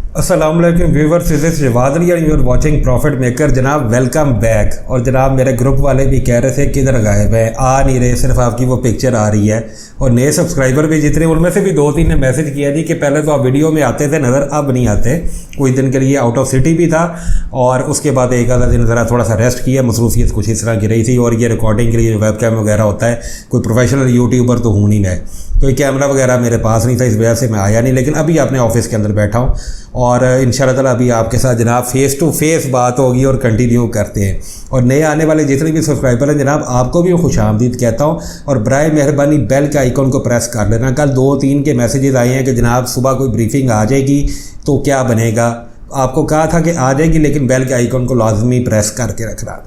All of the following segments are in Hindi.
अस्सलामुअलैकुम viewers, this is Jawad Ali and you are watching profit maker. जनाब वेलकम बैक। और जनाब मेरे ग्रुप वाले भी कह रहे थे किधर गायब है, आ नहीं रहे, सिर्फ आपकी वो पिक्चर आ रही है। और नए सब्सक्राइबर भी जितने, उनमें से भी 2-3 ने मैसेज किया जी कि पहले तो आप वीडियो में आते थे नज़र, अब नहीं आते। कुछ दिन के लिए आउट ऑफ सिटी भी था और उसके बाद एक आधा दिन ज़रा थोड़ा सा रेस्ट किया, मसरूफियत कुछ इस तरह की रही थी। और ये रिकॉर्डिंग के लिए जो वेब कैम वगैरह होता है, कोई प्रोफेशनल यूट्यूबर तो हूँ नहीं मैं, कोई कैमरा वगैरह मेरे पास नहीं था, इस वजह से मैं आया नहीं। लेकिन अभी अपने ऑफिस के अंदर बैठा हूँ और इंशाल्लाह ताला अभी आपके साथ जनाब फेस टू फेस बात होगी और कंटिन्यू करते हैं। और नए आने वाले जितने भी सब्सक्राइबर हैं जनाब, आपको भी खुशामदीद कहता हूँ और बराए मेहरबानी बेल के आइकॉन को प्रेस कर लेना। कल 2-3 के मैसेजेस आए हैं कि जनाब सुबह कोई ब्रीफिंग आ जाएगी तो क्या बनेगा। आपको कहा था कि आ जाएगी, लेकिन बेल के आइकॉन को लाजमी प्रेस करके रखना।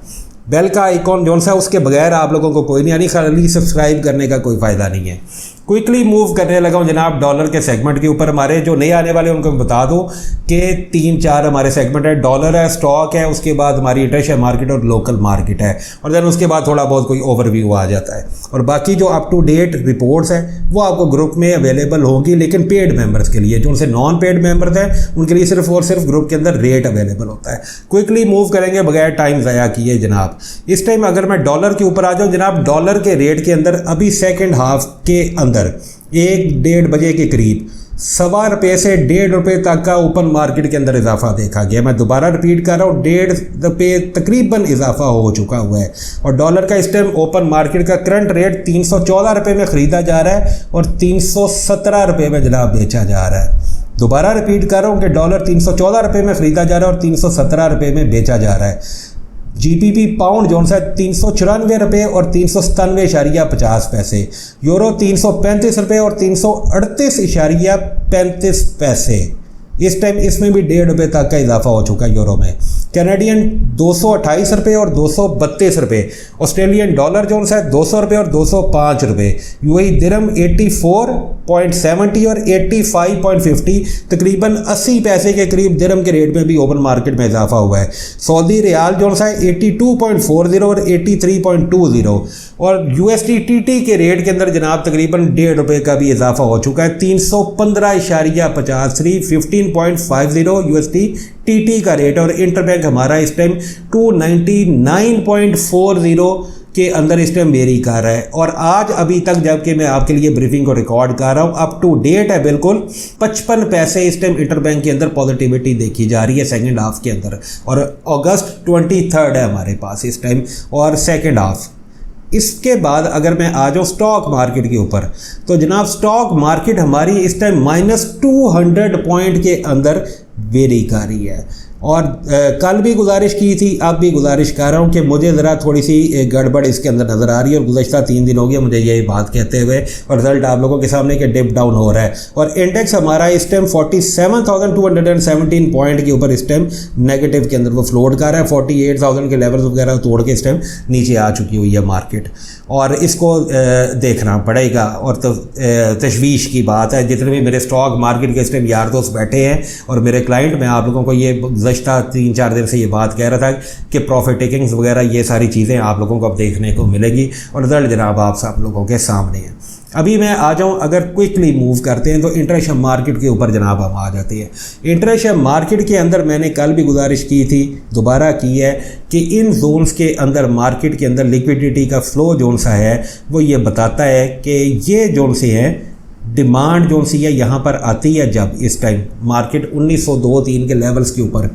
बेल का आइकॉन जो सा, उसके बगैर आप लोगों को कोई नहीं, यानी खाली सब्सक्राइब करने का कोई फ़ायदा नहीं है। क्विकली मूव करने लगा हूँ जनाब डॉलर के सेगमेंट के ऊपर। हमारे जो नए आने वाले उनको बता दूँ कि 3-4 हमारे सेगमेंट है। डॉलर है, स्टॉक है, उसके बाद हमारी इंटरनेशनल मार्केट और लोकल मार्केट है, और देन उसके बाद थोड़ा बहुत कोई ओवरव्यू आ जाता है। और बाकी जो अप टू डेट रिपोर्ट्स हैं वो आपको ग्रुप में अवेलेबल होंगी, लेकिन पेड मेंबर्स के लिए। जो उनसे नॉन पेड मेंबर्स हैं उनके लिए सिर्फ और सिर्फ ग्रुप के अंदर रेट अवेलेबल होता है। क्विकली मूव करेंगे बगैर टाइम ज़ाया किए जनाब। इस टाइम अगर मैं डॉलर के ऊपर आ जाऊँ जनाब, डॉलर के रेट के अंदर अभी सेकेंड हाफ के अंदर 1-1:30 बजे के करीब ₹1.25 से ₹1.5 तक का ओपन मार्केट के अंदर इजाफा देखा गया। मैं दोबारा रिपीट कर रहा हूँ, ₹1.5 तकरीबन इजाफा हो चुका हुआ है। और डॉलर का इस टाइम ओपन मार्केट का करंट रेट ₹314 में ख़रीदा जा रहा है और ₹317 में जनाब बेचा जा रहा है। दोबारा रिपीट कर रहा हूँ कि डॉलर ₹314 में ख़रीदा जा रहा है और ₹317 में बेचा जा रहा है। जीबीपी पाउंड जो सा ₹394 और ₹397.50। यूरो ₹335 और ₹338.35। इस टाइम इसमें भी ₹1.5 तक का इजाफा हो चुका है यूरो में। कैनेडियन ₹228 और ₹232। ऑस्ट्रेलियन डॉलर जो है ₹200 और ₹205। यूएई दिरहम 84.70 और 85.50, तकरीबन 80 पैसे के करीब दिरहम के रेट में भी ओपन मार्केट में इजाफा हुआ है। सऊदी रियाल जो है 82.40 और 83.20। और USDTT के रेट के अंदर जनाब तकरीबन ₹1.5 का भी इजाफा हो चुका है। 315.50 15.50 USDTT का रेट। और इंटरबैंक हमारा इस टाइम 299.40 के अंदर इस टाइम वेरी कर रहा है। और आज अभी तक जबकि मैं आपके लिए ब्रीफिंग को रिकॉर्ड कर रहा हूँ, अप टू डेट है बिल्कुल 55 पैसे इस टाइम इंटरबैंक के अंदर पॉजिटिविटी देखी जा रही है सेकंड हाफ के अंदर। और अगस्त 23 है हमारे पास इस टाइम और सेकंड हाफ। इसके बाद अगर मैं आ जाऊँ स्टॉक मार्केट के ऊपर, तो जनाब स्टॉक मार्केट हमारी इस टाइम -200 पॉइंट के अंदर वेरी कर रही है। और कल भी गुजारिश की थी, अब भी गुजारिश कर रहा हूँ कि मुझे ज़रा थोड़ी सी गड़बड़ इसके अंदर नज़र आ रही है। और गुज़श्ता 3 दिन हो गया मुझे यही बात कहते हुए, और रिजल्ट आप लोगों के सामने कि डिप डाउन हो रहा है। और इंडेक्स हमारा इस टाइम 47,217 पॉइंट के ऊपर इस टाइम नेगेटिव के अंदर वो फ्लोट कर रहा है। 48,000 के लेवल्स वगैरह तोड़ के इस टाइम नीचे आ चुकी हुई है मार्केट, और इसको देखना पड़ेगा। और तो तशवीश की बात है, जितने भी मेरे स्टॉक मार्केट के इस टाइम यार दोस्त बैठे हैं और मेरे क्लाइंट, मैं आप लोगों को ये गुज़श्ता 3-4 दिन से ये बात कह रहा था कि प्रॉफिट टेकिंग्स वगैरह ये सारी चीज़ें आप लोगों को अब देखने को मिलेगी। और रिजल्ट जनाब आप सब लोगों के सामने है। अभी मैं आ जाऊं, अगर क्विकली मूव करते हैं तो इंटरनेशनल मार्केट के ऊपर जनाब हम आ जाते हैं। इंटरनेशनल मार्केट के अंदर मैंने कल भी गुजारिश की थी, दोबारा की है कि इन जोन्स के अंदर मार्केट के अंदर लिक्विडिटी का फ्लो जोन सा है वो ये बताता है कि ये जोन से हैं डिमांड जो सी है यहाँ पर आती है जब इस टाइम मार्केट 1902-3 के लेवल्स के ऊपर,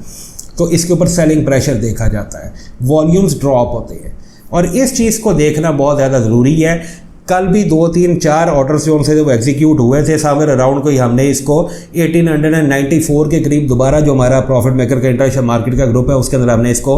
तो इसके ऊपर सेलिंग प्रेशर देखा जाता है, वॉल्यूम्स ड्रॉप होते हैं। और इस चीज़ को देखना बहुत ज़्यादा ज़रूरी है। कल भी 2-3-4 ऑर्डर्स जो उनसे वो एग्जीक्यूट हुए थे सामने अराउंड को ही, हमने इसको 1894 के करीब दोबारा जो हमारा प्रॉफिट मेकर का इंटरनेशनल मार्केट का ग्रुप है उसके अंदर हमने इसको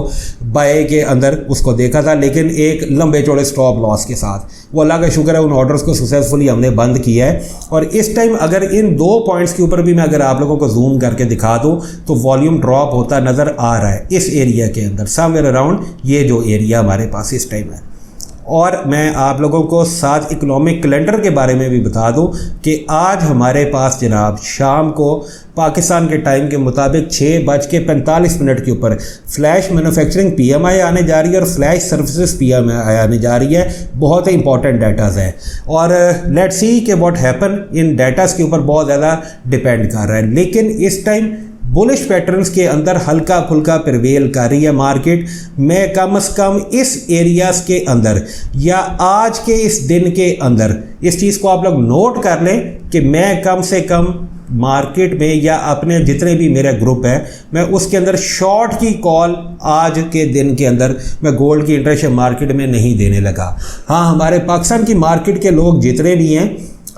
बाय के अंदर उसको देखा था, लेकिन एक लंबे चौड़े स्टॉप लॉस के साथ। वो अल्लाह का शुक्र है उन ऑर्डर्स को सक्सेसफुली हमने बंद किया है। और इस टाइम अगर इन 2 पॉइंट्स के ऊपर भी मैं अगर आप लोगों को जूम करके दिखा दूँ तो वॉल्यूम ड्रॉप होता नज़र आ रहा है इस एरिया के अंदर, सामने अराउंड ये जो एरिया हमारे पास इस टाइम है। और मैं आप लोगों को साथ इकोनॉमिक कैलेंडर के बारे में भी बता दूं कि आज हमारे पास जनाब शाम को पाकिस्तान के टाइम के मुताबिक 6:45 के ऊपर फ्लैश मैन्युफैक्चरिंग PMI आने जा रही है और फ्लैश सर्विसेज PMI आने जा रही है। बहुत ही इंपॉर्टेंट डाटाज हैं और लेट्स सी कि व्हाट हैपन इन डाटाज के ऊपर बहुत ज़्यादा डिपेंड कर रहा है। लेकिन इस टाइम बुलिश पैटर्न्स के अंदर हल्का फुल्का प्रिवेल कर रही है मार्केट। मैं कम से कम इस एरियाज़ के अंदर या आज के इस दिन के अंदर इस चीज़ को आप लोग नोट कर लें कि मैं कम से कम मार्केट में या अपने जितने भी मेरा ग्रुप है मैं उसके अंदर शॉर्ट की कॉल आज के दिन के अंदर मैं गोल्ड की इंटरेस्ट मार्केट में नहीं देने लगा। हाँ, हमारे पाकिस्तान की मार्केट के लोग जितने भी हैं,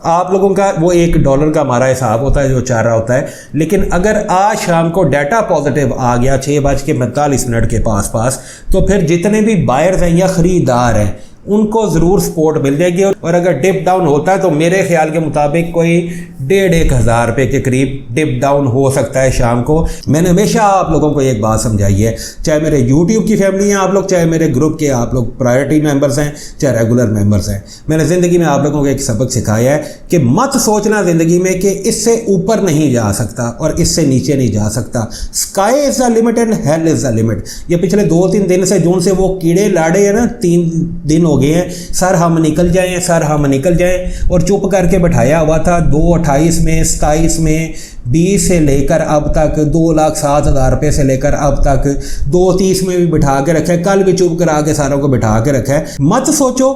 आप लोगों का वो $1 का हमारा हिसाब होता है जो चाह रहा होता है, लेकिन अगर आज शाम को डाटा पॉजिटिव आ गया 6:45 के पास तो फिर जितने भी बायर्स हैं या ख़रीदार हैं उनको ज़रूर सपोर्ट मिल जाएगी। और अगर डिप डाउन होता है तो मेरे ख्याल के मुताबिक कोई 1,500-1 हज़ार रुपये के करीब डिप डाउन हो सकता है शाम को। मैंने हमेशा आप लोगों को एक बात समझाई है, चाहे मेरे यूट्यूब की फैमिली हैं आप लोग, चाहे मेरे ग्रुप के आप लोग प्रायोरिटी मेंबर्स हैं, चाहे रेगुलर मेंबर्स हैं, मैंने ज़िंदगी में आप लोगों को एक सबक सिखाया है कि मत सोचना ज़िंदगी में कि इससे ऊपर नहीं जा सकता और इससे नीचे नहीं जा सकता। Sky is the limit and hell is the limit. ये पिछले 2-3 दिन से जून से वो कीड़े लाड़े हैं ना, 3 दिन हो गए हैं, सर हम निकल जाएं, सर हम निकल जाएं, और चुप करके बैठाया हुआ था। 2/28 में, 27 में, 20 से लेकर अब तक 2,07,000 रुपये से लेकर अब तक 2:30 में भी बिठा के रखा है, कल भी चुप करा के सारों को बिठा के रखा है। मत सोचो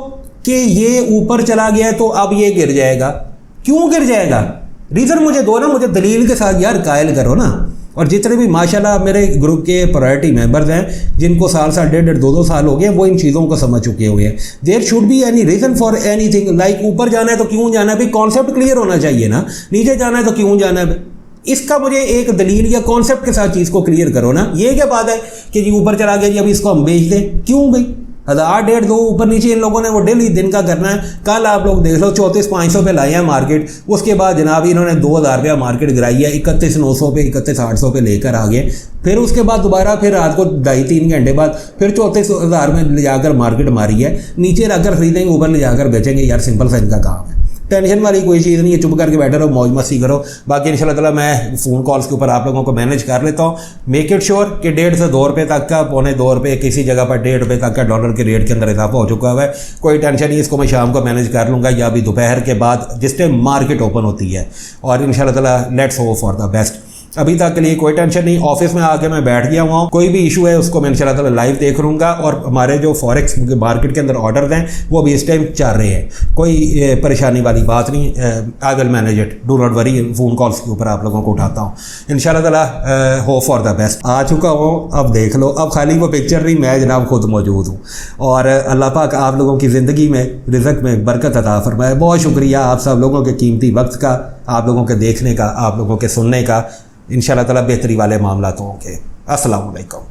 कि ये ऊपर चला गया है तो अब ये गिर जाएगा। क्यों गिर जाएगा? रीज़न मुझे दो ना, मुझे दलील के साथ यार कायल करो ना। और जितने भी माशाल्लाह मेरे ग्रुप के प्रायोरिटी मेंबर्स हैं जिनको साल 1.5, 2 साल हो गए, वो इन चीज़ों को समझ चुके हुए हैं। There should be any reason for anything. Like ऊपर जाना है तो क्यों जाना है भाई, कॉन्सेप्ट क्लियर होना चाहिए ना। नीचे जाना है तो क्यों जाना है, इसका मुझे एक दलील या कॉन्सेप्ट के साथ चीज़ को क्लियर करो ना। ये क्या बात है कि जी ऊपर चला गया जी अब इसको हम बेच दें, क्यों भाई? 1,000, 1.5, 2 ऊपर नीचे इन लोगों ने वो डेली दिन का करना है। कल आप लोग देख लो 34,500 पे लाए हैं मार्केट, उसके बाद जनाब इन्होंने 2,000 रुपया मार्केट गिराई है, 31,900 पे, 31,800 पे लेकर आ गए। फिर उसके बाद दोबारा फिर रात को 2.5-3 घंटे बाद फिर 34,000 में ले जाकर मार्केट मारी है। नीचे रखकर खरीदेंगे, ऊपर ले जाकर बेचेंगे। यार सिंपल सा इनका काम है, टेंशन वाली कोई चीज़ नहीं है। चुप करके बैठे रहो, मौज मस्ती करो। बाकी इंशाल्लाह ताला मैं फ़ोन कॉल्स के ऊपर आप लोगों को मैनेज कर लेता हूँ। मेक इट श्योर कि 1.5 से 2 रुपये तक का, ₹2.25 किसी जगह पर 1.5 रुपये तक का डॉलर के रेट के अंदर इजाफा हो चुका हुआ है। कोई टेंशन नहीं, इसको मैं शाम को मैनेज कर लूँगा या अभी दोपहर के बाद जिस टाइम मार्केट ओपन होती है। और इंशाल्लाह ताला let's hope for the best. अभी तक के लिए कोई टेंशन नहीं, ऑफिस में आके मैं बैठ गया हुआ हूँ। कोई भी इशू है उसको मैं इंशाल्लाह ताला लाइव देख लूँगा। और हमारे जो फॉरेक्स मार्केट के अंदर ऑर्डर हैं वो भी इस टाइम चल रहे हैं, कोई परेशानी वाली बात नहीं। I will manage it, do not worry. Phone calls के ऊपर आप लोगों को उठाता हूँ इंशाल्लाह ताला। Hope for the best. आ चुका हूँ, अब देख लो। अब खाली वो पिक्चर नहीं, मैं जनाब खुद मौजूद हूँ। और अल्लाह पाक आप लोगों की ज़िंदगी में, रिज़्क़ में बरकत अता फरमाए। बहुत शुक्रिया आप सब लोगों के कीमती वक्त का, आप लोगों के देखने का, आप लोगों के सुनने का। इंशाल्लाह ताला बेहतरी वाले मामलात होंगे। अस्सलाम वालेकुम।